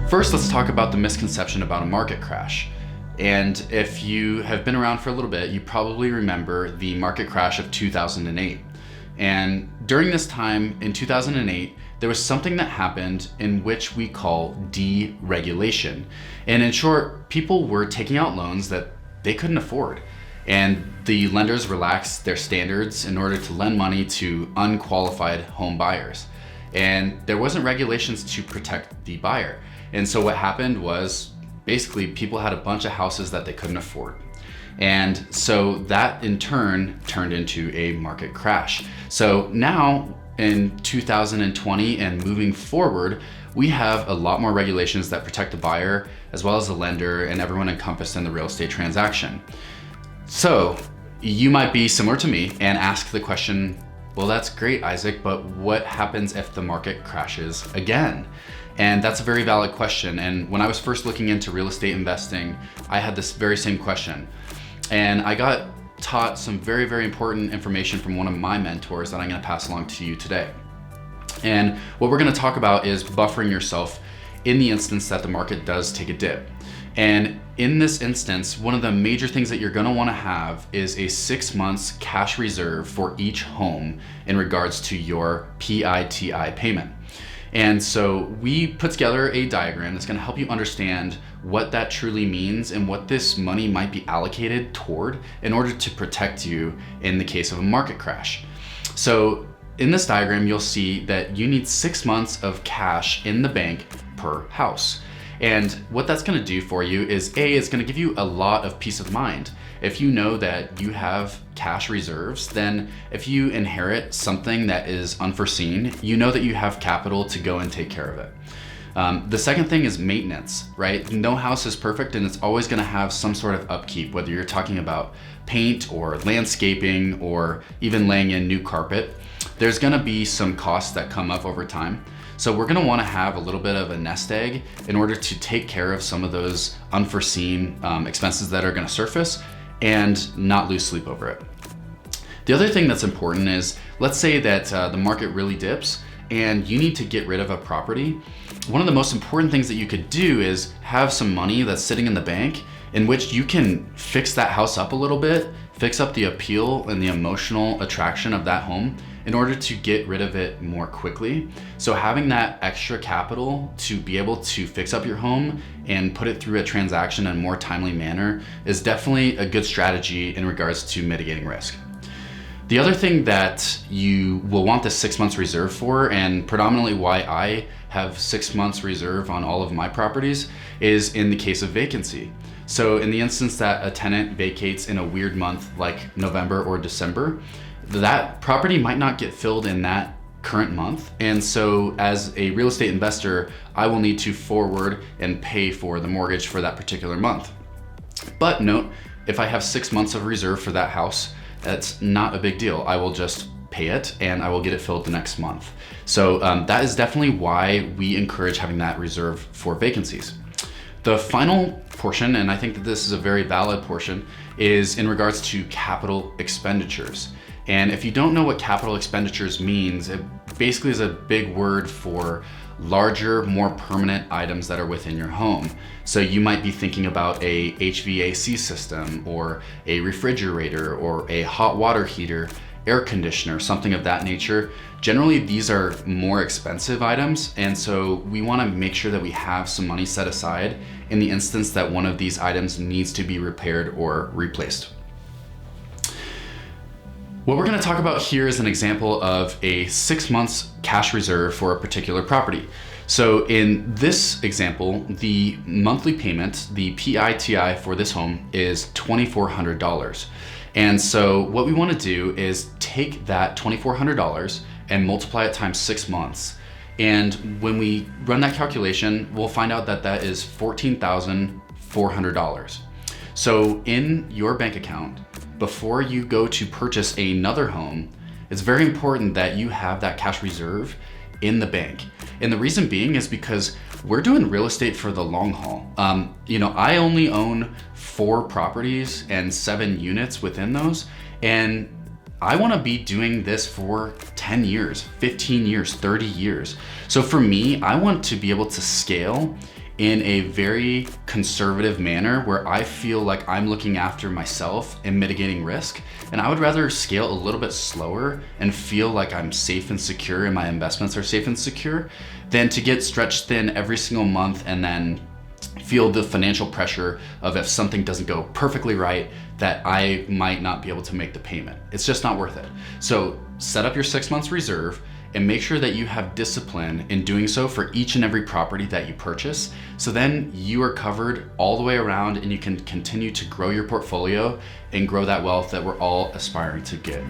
First, let's talk about the misconception about a market crash. And if you have been around for a little bit, you probably remember the market crash of 2008. And during this time in 2008, there was something that happened in which we call deregulation. And in short, people were taking out loans that they couldn't afford. And the lenders relaxed their standards in order to lend money to unqualified home buyers. And there wasn't regulations to protect the buyer. And so what happened was basically people had a bunch of houses that they couldn't afford. And so that in turn turned into a market crash. So now in 2020 and moving forward, we have a lot more regulations that protect the buyer as well as the lender and everyone encompassed in the real estate transaction. So you might be similar to me and ask the question, well, that's great, Isaac, but what happens if the market crashes again? And that's a very valid question. And when I was first looking into real estate investing, I had this very same question. And I got taught some very, very important information from one of my mentors that I'm gonna pass along to you today. And what we're gonna talk about is buffering yourself in the instance that the market does take a dip. And in this instance, one of the major things that you're gonna wanna have is a 6 months cash reserve for each home in regards to your PITI payment. And so we put together a diagram that's gonna help you understand what that truly means and what this money might be allocated toward in order to protect you in the case of a market crash. So in this diagram, you'll see that you need 6 months of cash in the bank per house. And what that's gonna do for you is it's gonna give you a lot of peace of mind. If you know that you have cash reserves, then if you inherit something that is unforeseen, you know that you have capital to go and take care of it. The second thing is maintenance, right? No house is perfect and it's always gonna have some sort of upkeep, whether you're talking about paint or landscaping or even laying in new carpet. There's gonna be some costs that come up over time. So we're gonna wanna have a little bit of a nest egg in order to take care of some of those unforeseen expenses that are gonna surface and not lose sleep over it. The other thing that's important is, let's say that the market really dips and you need to get rid of a property. One of the most important things that you could do is have some money that's sitting in the bank in which you can fix that house up a little bit, fix up the appeal and the emotional attraction of that home in order to get rid of it more quickly. So having that extra capital to be able to fix up your home and put it through a transaction in a more timely manner is definitely a good strategy in regards to mitigating risk. The other thing that you will want this 6 months reserve for, and predominantly why I have 6 months reserve on all of my properties, is in the case of vacancy. So in the instance that a tenant vacates in a weird month like November or December, that property might not get filled in that current month. And so as a real estate investor, I will need to forward and pay for the mortgage for that particular month. But note, if I have 6 months of reserve for that house, that's not a big deal. I will just pay it and I will get it filled the next month. So that is definitely why we encourage having that reserve for vacancies. The final portion, and I think that this is a very valid portion, is in regards to capital expenditures. And if you don't know what capital expenditures means, it basically is a big word for larger, more permanent items that are within your home. So you might be thinking about a HVAC system or a refrigerator or a hot water heater, air conditioner, something of that nature. Generally, these are more expensive items. And so we wanna make sure that we have some money set aside in the instance that one of these items needs to be repaired or replaced. What we're gonna talk about here is an example of a 6 months cash reserve for a particular property. So in this example, the monthly payment, the PITI for this home is $2,400. And so what we wanna do is take that $2,400 and multiply it times 6 months. And when we run that calculation, we'll find out that that is $14,400. So in your bank account, before you go to purchase another home, it's very important that you have that cash reserve in the bank. And the reason being is because we're doing real estate for the long haul. I only own 4 properties and 7 units within those. And I wanna be doing this for 10 years, 15 years, 30 years. So for me, I want to be able to scale in a very conservative manner where I feel like I'm looking after myself and mitigating risk. And I would rather scale a little bit slower and feel like I'm safe and secure and my investments are safe and secure than to get stretched thin every single month and then feel the financial pressure of if something doesn't go perfectly right, that I might not be able to make the payment. It's just not worth it. So set up your 6 months reserve and make sure that you have discipline in doing so for each and every property that you purchase. So then you are covered all the way around and you can continue to grow your portfolio and grow that wealth that we're all aspiring to get.